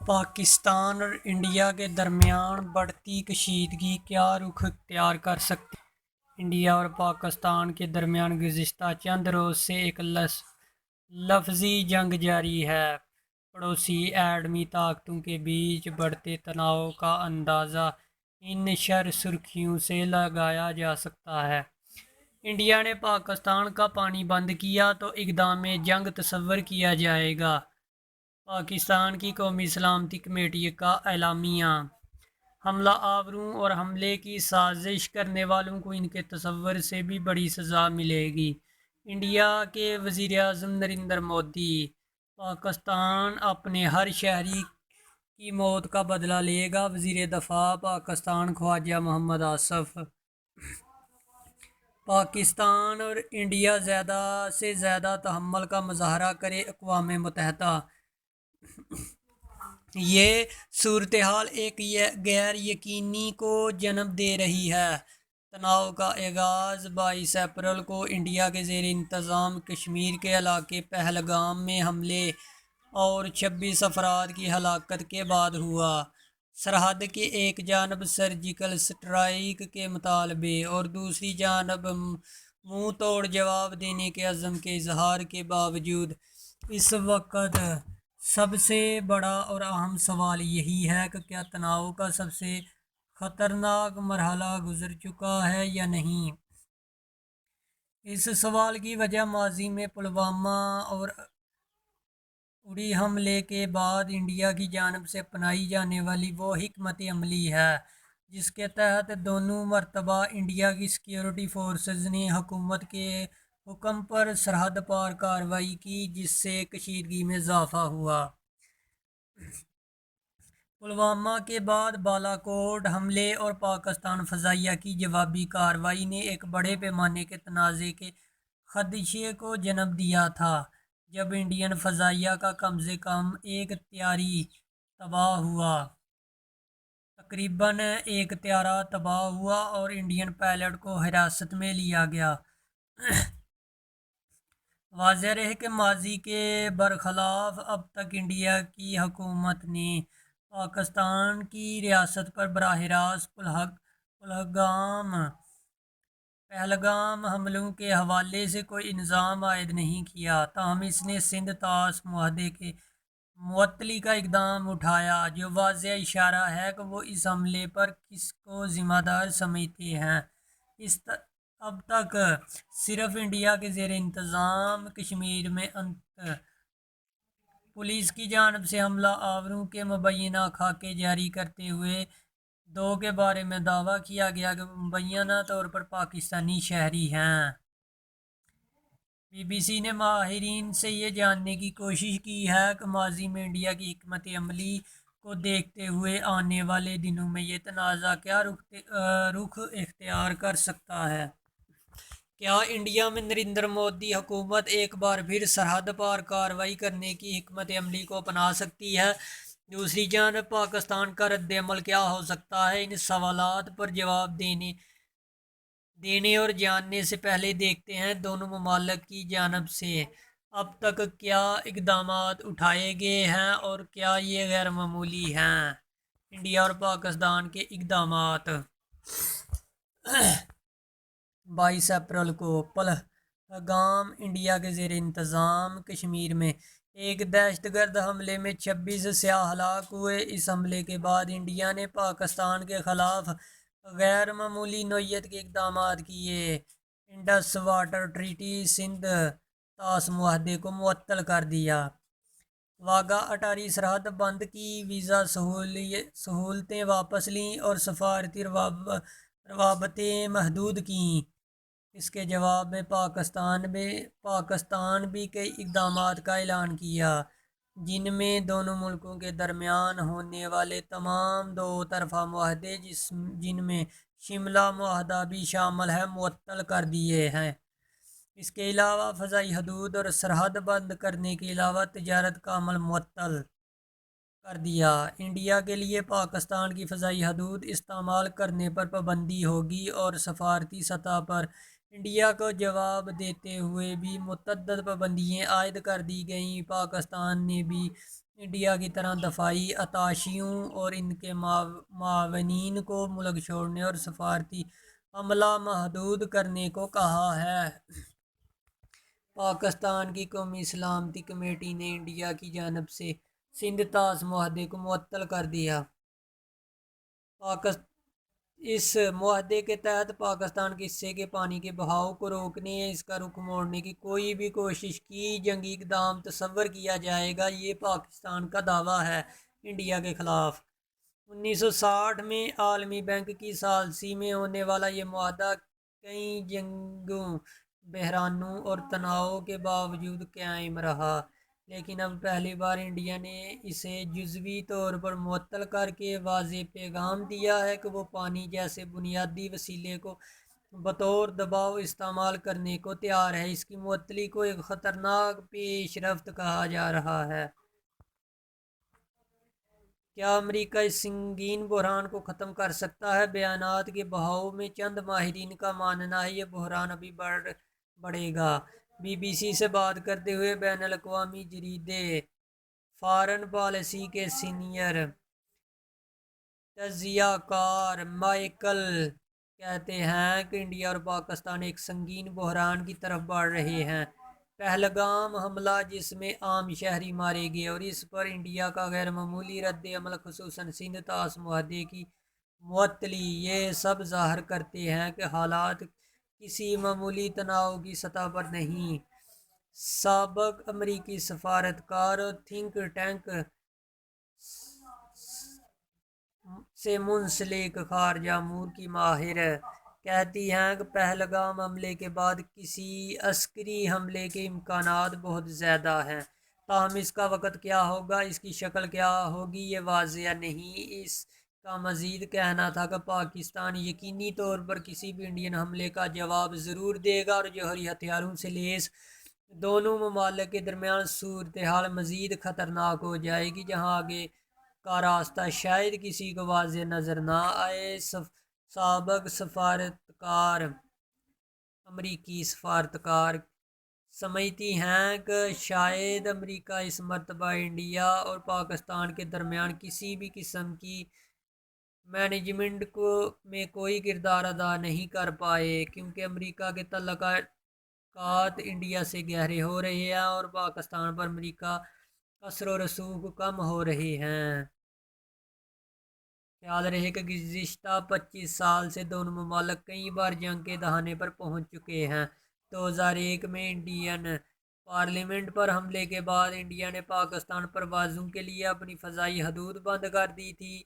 پاکستان اور انڈیا کے درمیان بڑھتی کشیدگی کیا رخ اختیار کر سکتی ہے؟ انڈیا اور پاکستان کے درمیان گزشتہ چند روز سے ایک لفظی جنگ جاری ہے۔ پڑوسی ایٹمی طاقتوں کے بیچ بڑھتے تناؤ کا اندازہ ان سرخیوں سے لگایا جا سکتا ہے۔ انڈیا نے پاکستان کا پانی بند کیا تو اقدام جنگ تصور کیا جائے گا۔ پاکستان کی قومی سلامتی کمیٹی کا اعلامیہ: حملہ آوروں اور حملے کی سازش کرنے والوں کو ان کے تصور سے بھی بڑی سزا ملے گی۔ انڈیا کے وزیر اعظم نریندر مودی: پاکستان اپنے ہر شہری کی موت کا بدلہ لے گا۔ وزیر دفاع پاکستان خواجہ محمد آصف: پاکستان اور انڈیا زیادہ سے زیادہ تحمل کا مظاہرہ کرے۔ اقوام متحدہ: یہ صورتحال ایک غیر یقینی کو جنم دے رہی ہے۔ تناؤ کا آغاز: 22 اپریل کو انڈیا کے زیر انتظام کشمیر کے علاقے پہلگام میں حملے اور 26 افراد کی ہلاکت کے بعد ہوا۔ سرحد کی ایک جانب سرجیکل اسٹرائیک کے مطالبے اور دوسری جانب منہ توڑ جواب دینے کے عزم کے اظہار کے باوجود اس وقت سب سے بڑا اور اہم سوال یہی ہے کہ کیا تناؤ کا سب سے خطرناک مرحلہ گزر چکا ہے یا نہیں۔ اس سوال کی وجہ ماضی میں پلوامہ اور اڑی حملے کے بعد انڈیا کی جانب سے اپنائی جانے والی وہ حکمت عملی ہے جس کے تحت دونوں مرتبہ انڈیا کی سیکورٹی فورسز نے حکومت کے حکم پر سرحد پار کارروائی کی، جس سے کشیدگی میں اضافہ ہوا۔ پلوامہ کے بعد بالا کوٹ حملے اور پاکستان فضائیہ کی جوابی کارروائی نے ایک بڑے پیمانے کے تنازع کے خدشے کو جنم دیا تھا، جب انڈین فضائیہ کا کم از کم ایک طیارہ تباہ ہوا۔ تقریباً ایک طیارہ تباہ ہوا اور انڈین پائلٹ کو حراست میں لیا گیا۔ واضح رہے کہ ماضی کے برخلاف اب تک انڈیا کی حکومت نے پاکستان کی ریاست پر براہ راست پہلگام حملوں کے حوالے سے کوئی الزام عائد نہیں کیا، تاہم اس نے سندھ طاس معاہدے کی معطلی کا اقدام اٹھایا، جو واضح اشارہ ہے کہ وہ اس حملے پر کس کو ذمہ دار سمجھتے ہیں۔ اب تک صرف انڈیا کے زیر انتظام کشمیر میں پولیس کی جانب سے حملہ آوروں کے مبینہ خاکے جاری کرتے ہوئے دو کے بارے میں دعویٰ کیا گیا کہ وہ مبینہ طور پر پاکستانی شہری ہیں۔ بی بی سی نے ماہرین سے یہ جاننے کی کوشش کی ہے کہ ماضی میں انڈیا کی حکمت عملی کو دیکھتے ہوئے آنے والے دنوں میں یہ تنازع کیا رخ اختیار کر سکتا ہے۔ کیا انڈیا میں نریندر مودی حکومت ایک بار پھر سرحد پار کارروائی کرنے کی حکمت عملی کو اپنا سکتی ہے؟ دوسری جانب پاکستان کا رد عمل کیا ہو سکتا ہے؟ ان سوالات پر جواب دینے اور جاننے سے پہلے دیکھتے ہیں دونوں ممالک کی جانب سے اب تک کیا اقدامات اٹھائے گئے ہیں اور کیا یہ غیر معمولی ہیں۔ انڈیا اور پاکستان کے اقدامات: 22 اپریل کو پہلگام، انڈیا کے زیر انتظام کشمیر میں ایک دہشت گرد حملے میں 26 سیاح ہلاک ہوئے۔ اس حملے کے بعد انڈیا نے پاکستان کے خلاف غیر معمولی نوعیت کے اقدامات کیے۔ انڈس واٹر ٹریٹی سندھ طاس معاہدے کو معطل کر دیا۔ واگا اٹاری سرحد بند کی، ویزا سہولتیں واپس لیں اور سفارتی روابطیں محدود کیں۔ اس کے جواب میں پاکستان بھی کئی اقدامات کا اعلان کیا، جن میں دونوں ملکوں کے درمیان ہونے والے تمام دو طرفہ معاہدے، جن میں شملہ معاہدہ بھی شامل ہے، معطل کر دیے ہیں۔ اس کے علاوہ فضائی حدود اور سرحد بند کرنے کے علاوہ تجارت کا عمل معطل کر دیا۔ انڈیا کے لیے پاکستان کی فضائی حدود استعمال کرنے پر پابندی ہوگی اور سفارتی سطح پر انڈیا کو جواب دیتے ہوئے بھی متعدد پابندیاں عائد کر دی گئیں۔ پاکستان نے بھی انڈیا کی طرح دفاعی اتاشیوں اور ان کے معاونین کو ملک چھوڑنے اور سفارتی عملہ محدود کرنے کو کہا ہے۔ پاکستان کی قومی سلامتی کمیٹی نے انڈیا کی جانب سے سندھ طاس معاہدے کو معطل کر دیا۔ اس معاہدے کے تحت پاکستان کے حصے کے پانی کے بہاؤ کو روکنے یا اس کا رخ موڑنے کی کوئی بھی کوشش کی جنگی اقدام تصور کیا جائے گا۔ یہ پاکستان کا دعویٰ ہے انڈیا کے خلاف۔ 1960 میں عالمی بینک کی ثالثی میں ہونے والا یہ معاہدہ کئی جنگوں، بحرانوں اور تناؤ کے باوجود قائم رہا، لیکن اب پہلی بار انڈیا نے اسے جزوی طور پر معطل کر کے واضح پیغام دیا ہے کہ وہ پانی جیسے بنیادی وسیلے کو بطور دباؤ استعمال کرنے کو تیار ہے۔ اس کی معطلی کو ایک خطرناک پیش رفت کہا جا رہا ہے۔ کیا امریکہ اس سنگین بحران کو ختم کر سکتا ہے؟ بیانات کے بہاؤ میں چند ماہرین کا ماننا ہے یہ بحران ابھی بڑھے گا۔ بی بی سی سے بات کرتے ہوئے بین الاقوامی جریدے فارن پالیسی کے سینئر تجزیہ کار مائیکل کہتے ہیں کہ انڈیا اور پاکستان ایک سنگین بحران کی طرف بڑھ رہے ہیں۔ پہلگام حملہ جس میں عام شہری مارے گئے اور اس پر انڈیا کا غیر معمولی رد عمل، خصوصاً سندھ طاس معاہدے کی معطلی، یہ سب ظاہر کرتے ہیں کہ حالات کسی معمولی تناؤ کی سطح پر نہیں۔ سابق امریکی سفارتکار اور تھنک ٹینک سے منسلک خارجہ امور کی ماہر کہتی ہیں کہ پہلگام حملے کے بعد کسی عسکری حملے کے امکانات بہت زیادہ ہیں، تاہم اس کا وقت کیا ہوگا، اس کی شکل کیا ہوگی، یہ واضح نہیں۔ اس کا مزید کہنا تھا کہ پاکستان یقینی طور پر کسی بھی انڈین حملے کا جواب ضرور دے گا اور جوہری ہتھیاروں سے لیس دونوں ممالک کے درمیان صورتحال مزید خطرناک ہو جائے گی، جہاں آگے کا راستہ شاید کسی کو واضح نظر نہ آئے۔ سابق امریکی سفارتکار سمجھتی ہیں کہ شاید امریکہ اس مرتبہ انڈیا اور پاکستان کے درمیان کسی بھی قسم کی مینجمنٹ میں کوئی کردار ادا نہیں کر پائے، کیونکہ امریکہ کے تعلقات انڈیا سے گہرے ہو رہے ہیں اور پاکستان پر امریکہ اثر و رسوخ کم ہو رہے ہیں۔ خیال رہے کہ گزشتہ 25 سال سے دونوں ممالک کئی بار جنگ کے دہانے پر پہنچ چکے ہیں۔ 2001 میں انڈین پارلیمنٹ پر حملے کے بعد انڈیا نے پاکستان پروازوں کے لیے اپنی فضائی حدود بند کر دی تھی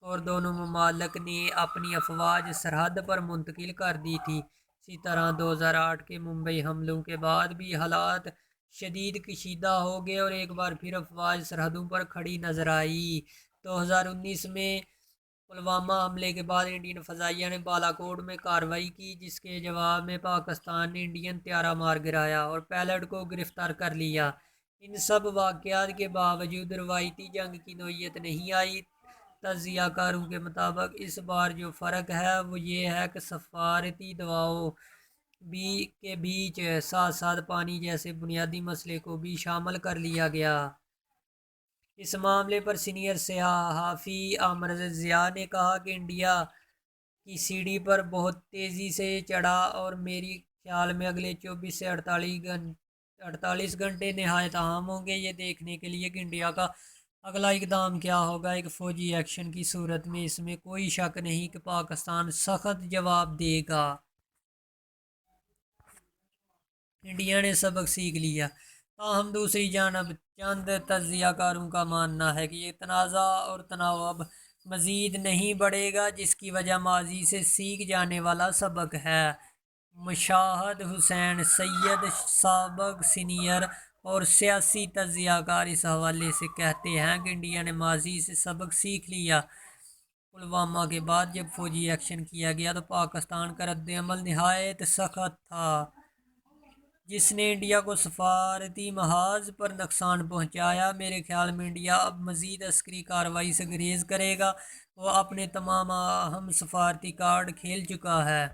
اور دونوں ممالک نے اپنی افواج سرحد پر منتقل کر دی تھی۔ اسی طرح 2008 کے ممبئی حملوں کے بعد بھی حالات شدید کشیدہ ہو گئے اور ایک بار پھر افواج سرحدوں پر کھڑی نظر آئی۔ 2019 میں پلوامہ حملے کے بعد انڈین فضائیہ نے بالاکوٹ میں کارروائی کی، جس کے جواب میں پاکستان نے انڈین طیارہ مار گرایا اور پائلٹ کو گرفتار کر لیا۔ ان سب واقعات کے باوجود روایتی جنگ کی نوعیت نہیں آئی۔ تجزیہ کاروں کے مطابق اس بار جو فرق ہے وہ یہ ہے کہ سفارتی دعووں کے بیچ ساتھ ساتھ پانی جیسے بنیادی مسئلے کو بھی شامل کر لیا گیا۔ اس معاملے پر سینئر صحافی عامر ضیاء نے کہا کہ انڈیا کی سیڑھی پر بہت تیزی سے چڑھا اور میری خیال میں اگلے 24 سے 48 گھنٹے نہایت اہم ہوں گے یہ دیکھنے کے لیے کہ انڈیا کا اگلا اقدام کیا ہوگا۔ ایک فوجی ایکشن کی صورت میں اس میں کوئی شک نہیں کہ پاکستان سخت جواب دے گا۔ انڈیا نے سبق سیکھ لیا، تاہم دوسری جانب چند تجزیہ کاروں کا ماننا ہے کہ یہ تنازع اور تناؤ اب مزید نہیں بڑھے گا، جس کی وجہ ماضی سے سیکھ جانے والا سبق ہے۔ مشاہد حسین سید، سابق سینئر اور سیاسی تجزیہ کار، اس حوالے سے کہتے ہیں کہ انڈیا نے ماضی سے سبق سیکھ لیا۔ پلوامہ کے بعد جب فوجی ایکشن کیا گیا تو پاکستان کا رد عمل نہایت سخت تھا، جس نے انڈیا کو سفارتی محاذ پر نقصان پہنچایا۔ میرے خیال میں انڈیا اب مزید عسکری کارروائی سے گریز کرے گا۔ وہ اپنے تمام اہم سفارتی کارڈ کھیل چکا ہے۔